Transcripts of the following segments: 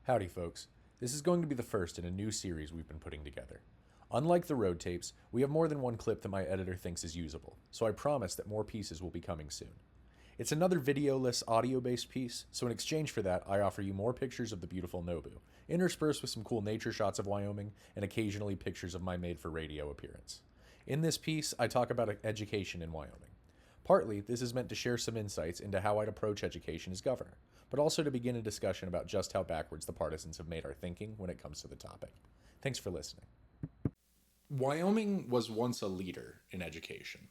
Howdy, folks. This is going to be the first in a new series we've been putting together. Unlike the road tapes, we have more than one clip that my editor thinks is usable, so I promise that more pieces will be coming soon. It's another video-less, audio-based piece, so in exchange for that, I offer you more pictures of the beautiful Nobu, interspersed with some cool nature shots of Wyoming, and occasionally pictures of my made-for-radio appearance. In this piece, I talk about education in Wyoming. Partly, this is meant to share some insights into how I'd approach education as governor, but also to begin a discussion about just how backwards the partisans have made our thinking when it comes to the topic. Thanks for listening. Wyoming was once a leader in education.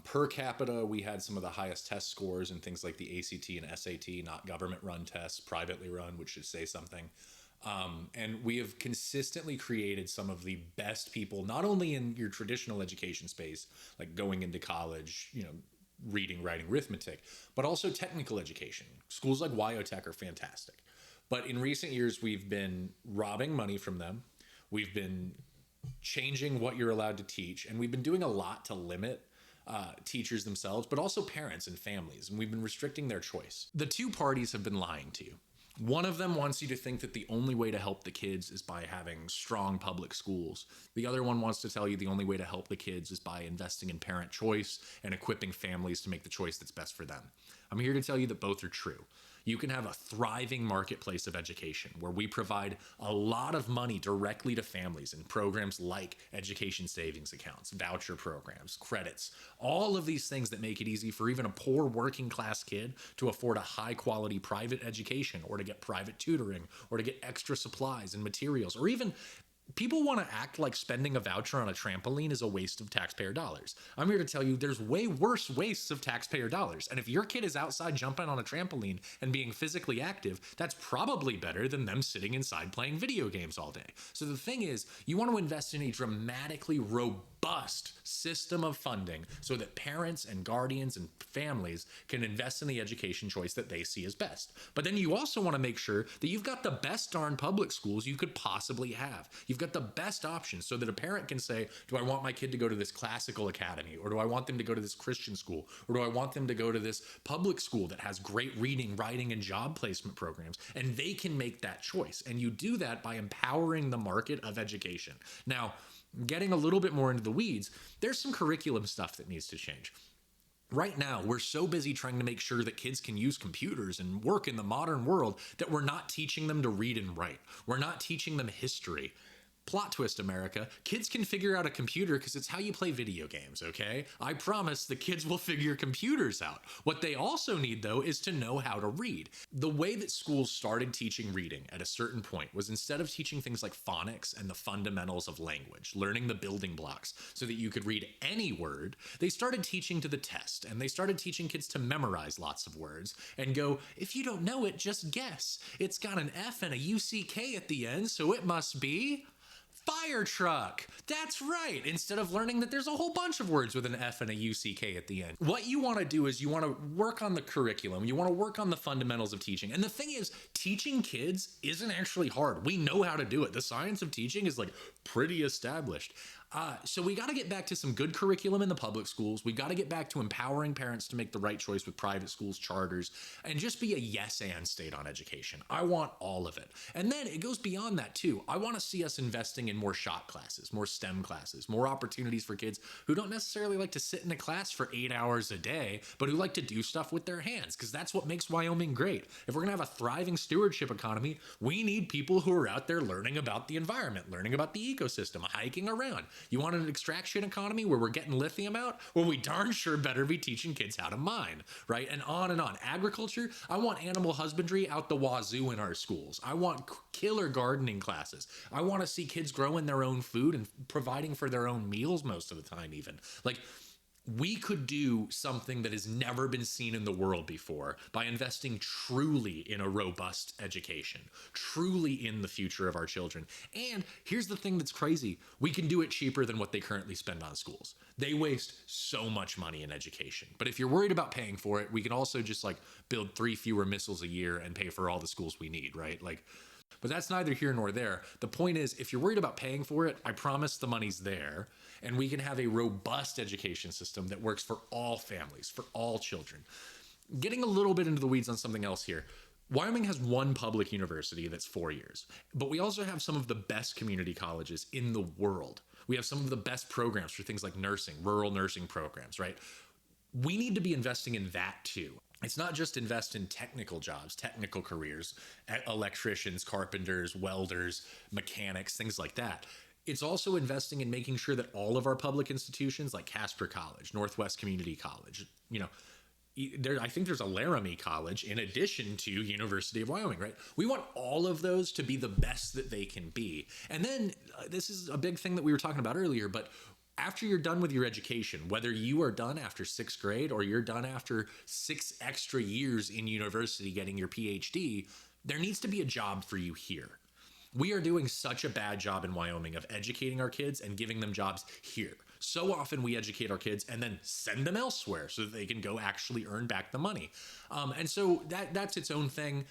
Per capita, we had some of the highest test scores in things like the ACT and SAT, not government-run tests, privately run, which should say something. And we have consistently created some of the best people, not only in your traditional education space, like going into college, reading, writing, arithmetic, but also technical education. Schools like WyoTech are fantastic. But in recent years, we've been robbing money from them. We've been changing what you're allowed to teach. And we've been doing a lot to limit teachers themselves, but also parents and families. And we've been restricting their choice. The two parties have been lying to you. One of them wants you to think that the only way to help the kids is by having strong public schools. The other one wants to tell you the only way to help the kids is by investing in parent choice and equipping families to make the choice that's best for them. I'm here to tell you that both are true. You can have a thriving marketplace of education where we provide a lot of money directly to families in programs like education savings accounts, voucher programs, credits, all of these things that make it easy for even a poor working class kid to afford a high quality private education or to get private tutoring or to get extra supplies and materials, or even people want to act like spending a voucher on a trampoline is a waste of taxpayer dollars. I'm here to tell you there's way worse wastes of taxpayer dollars. And if your kid is outside jumping on a trampoline and being physically active, that's probably better than them sitting inside playing video games all day. So the thing is, you want to invest in a dramatically robust system of funding so that parents and guardians and families can invest in the education choice that they see as best. But then you also want to make sure that you've got the best darn public schools you could possibly have. You've got the best options so that a parent can say, do I want my kid to go to this classical academy? Or do I want them to go to this Christian school? Or do I want them to go to this public school that has great reading, writing, and job placement programs? And they can make that choice. And you do that by empowering the market of education. Now, getting a little bit more into the weeds, there's some curriculum stuff that needs to change. Right now, we're so busy trying to make sure that kids can use computers and work in the modern world that we're not teaching them to read and write. We're not teaching them history. Plot twist, America. Kids can figure out a computer because it's how you play video games, okay? I promise the kids will figure computers out. What they also need, though, is to know how to read. The way that schools started teaching reading at a certain point was instead of teaching things like phonics and the fundamentals of language, learning the building blocks so that you could read any word, they started teaching to the test, and they started teaching kids to memorize lots of words and go, if you don't know it, just guess. It's got an F and a UCK at the end, so it must be fire truck. That's right. Instead of learning that there's a whole bunch of words with an F and a UCK at the end. What you want to do is you want to work on the curriculum. You want to work on the fundamentals of teaching. And the thing is, teaching kids isn't actually hard. We know how to do it. The science of teaching is like pretty established. So we got to get back to some good curriculum in the public schools. We got to get back to empowering parents to make the right choice with private schools, charters, and just be a yes and state on education. I want all of it. And then it goes beyond that too. I want to see us investing in more shop classes, more STEM classes, more opportunities for kids who don't necessarily like to sit in a class for 8 hours a day, but who like to do stuff with their hands, because that's what makes Wyoming great. If we're going to have a thriving stewardship economy, we need people who are out there learning about the environment, learning about the ecosystem, hiking around. You want an extraction economy where we're getting lithium out? Well, we darn sure better be teaching kids how to mine, right? And on and on. Agriculture, I want animal husbandry out the wazoo in our schools. I want killer gardening classes. I want to see kids growing their own food and providing for their own meals most of the time even. Like, we could do something that has never been seen in the world before by investing truly in a robust education, truly in the future of our children. And here's the thing that's crazy. We can do it cheaper than what they currently spend on schools. They waste so much money in education. But if you're worried about paying for it, we can also just like build 3 fewer missiles a year and pay for all the schools we need, right? But that's neither here nor there. The point is, if you're worried about paying for it, I promise the money's there, and we can have a robust education system that works for all families, for all children. Getting a little bit into the weeds on something else here. Wyoming has one public university that's 4 years, but we also have some of the best community colleges in the world. We have some of the best programs for things like nursing, rural nursing programs, right? We need to be investing in that too. It's not just invest in technical jobs, technical careers, electricians, carpenters, welders, mechanics, things like that. It's also investing in making sure that all of our public institutions like Casper College, Northwest Community College, I think there's a Laramie College in addition to University of Wyoming, right? We want all of those to be the best that they can be. And then this is a big thing that we were talking about earlier, but after you're done with your education, whether you are done after 6th grade or you're done after 6 extra years in university getting your PhD, there needs to be a job for you here. We are doing such a bad job in Wyoming of educating our kids and giving them jobs here. So often we educate our kids and then send them elsewhere so that they can go actually earn back the money. And so that's its own thing.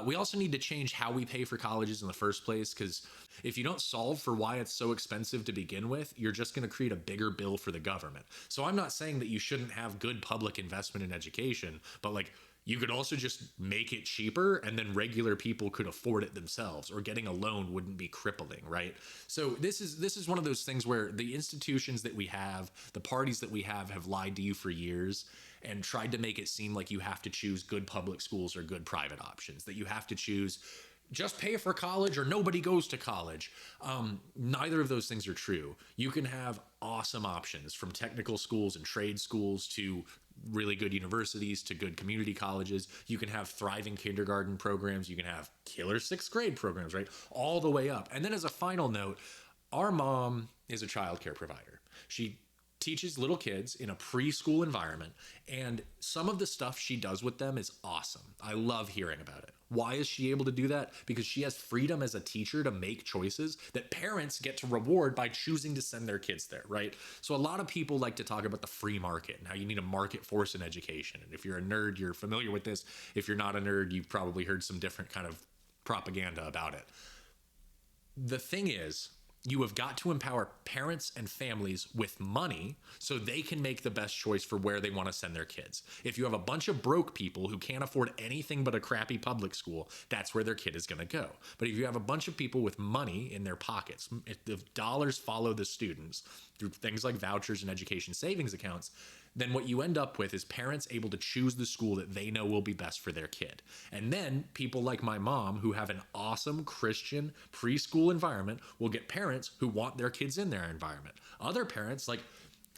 We also need to change how we pay for colleges in the first place, because if you don't solve for why it's so expensive to begin with, you're just going to create a bigger bill for the government. So I'm not saying that you shouldn't have good public investment in education, but like, you could also just make it cheaper and then regular people could afford it themselves, or getting a loan wouldn't be crippling, right? So this is one of those things where the institutions that we have, the parties that we have lied to you for years and tried to make it seem like you have to choose good public schools or good private options, that you have to choose just pay for college or nobody goes to college. Neither of those things are true. You can have awesome options, from technical schools and trade schools to really good universities to good community colleges. You can have thriving kindergarten programs. You can have killer 6th grade programs, right? All the way up. And then as a final note, our mom is a childcare provider. She teaches little kids in a preschool environment, and some of the stuff she does with them is awesome. I love hearing about it. Why is she able to do that? Because she has freedom as a teacher to make choices that parents get to reward by choosing to send their kids there, right? So a lot of people like to talk about the free market and how you need a market force in education. And if you're a nerd, you're familiar with this. If you're not a nerd, you've probably heard some different kind of propaganda about it. The thing is, you have got to empower parents and families with money so they can make the best choice for where they want to send their kids. If you have a bunch of broke people who can't afford anything but a crappy public school, that's where their kid is going to go. But if you have a bunch of people with money in their pockets, if the dollars follow the students through things like vouchers and education savings accounts, then what you end up with is parents able to choose the school that they know will be best for their kid. And then people like my mom, who have an awesome Christian preschool environment, will get parents who want their kids in their environment. Other parents, like,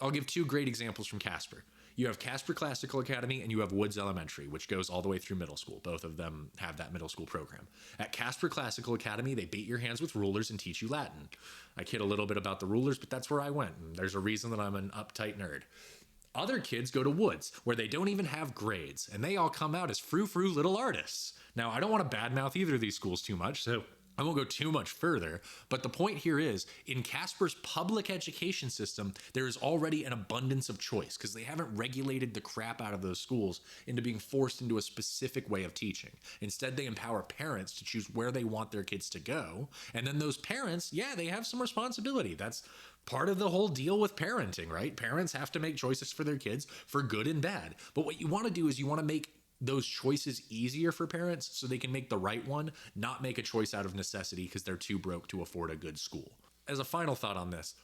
I'll give 2 great examples from Casper. You have Casper Classical Academy and you have Woods Elementary, which goes all the way through middle school. Both of them have that middle school program. At Casper Classical Academy, they beat your hands with rulers and teach you Latin. I kid a little bit about the rulers, but that's where I went. And there's a reason that I'm an uptight nerd. Other kids go to Woods, where they don't even have grades, and they all come out as frou-frou little artists. Now, I don't want to badmouth either of these schools too much, so I won't go too much further, but the point here is, in Casper's public education system, there is already an abundance of choice because they haven't regulated the crap out of those schools into being forced into a specific way of teaching. Instead, they empower parents to choose where they want their kids to go, and then those parents, yeah, they have some responsibility. That's part of the whole deal with parenting, right? Parents have to make choices for their kids for good and bad. But what you want to do is you want to make those choices easier for parents so they can make the right one, not make a choice out of necessity because they're too broke to afford a good school. As a final thought on this,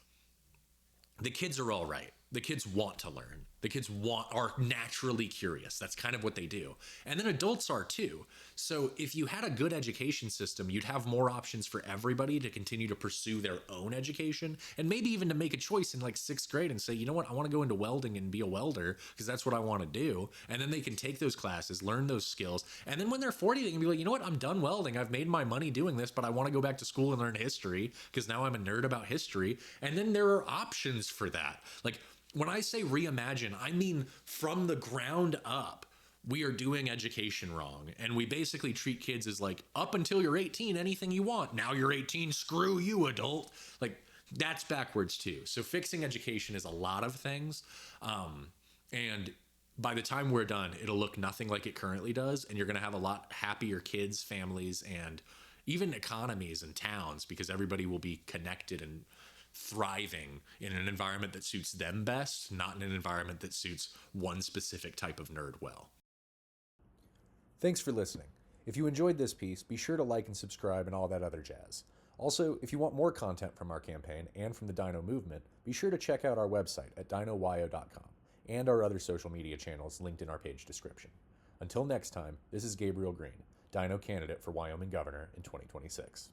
the kids are all right. The kids want to learn. The kids are naturally curious. That's kind of what they do. And then adults are too. So if you had a good education system, you'd have more options for everybody to continue to pursue their own education, and maybe even to make a choice in like 6th grade and say, you know what, I want to go into welding and be a welder because that's what I want to do. And then they can take those classes, learn those skills. And then when they're 40, they can be like, you know what, I'm done welding. I've made my money doing this, but I want to go back to school and learn history because now I'm a nerd about history. And then there are options for that. Like, when I say reimagine, I mean from the ground up, we are doing education wrong. And we basically treat kids as like, up until you're 18, anything you want. Now you're 18, screw you, adult. Like, that's backwards too. So fixing education is a lot of things. And by the time we're done, it'll look nothing like it currently does. And you're going to have a lot happier kids, families, and even economies and towns because everybody will be connected and thriving in an environment that suits them best, not in an environment that suits one specific type of nerd well. Thanks for listening. If you enjoyed this piece, be sure to like and subscribe and all that other jazz. Also, if you want more content from our campaign and from the DINO movement, be sure to check out our website at dinowyo.com and our other social media channels linked in our page description. Until next time, this is Gabriel Green, DINO candidate for Wyoming Governor in 2026.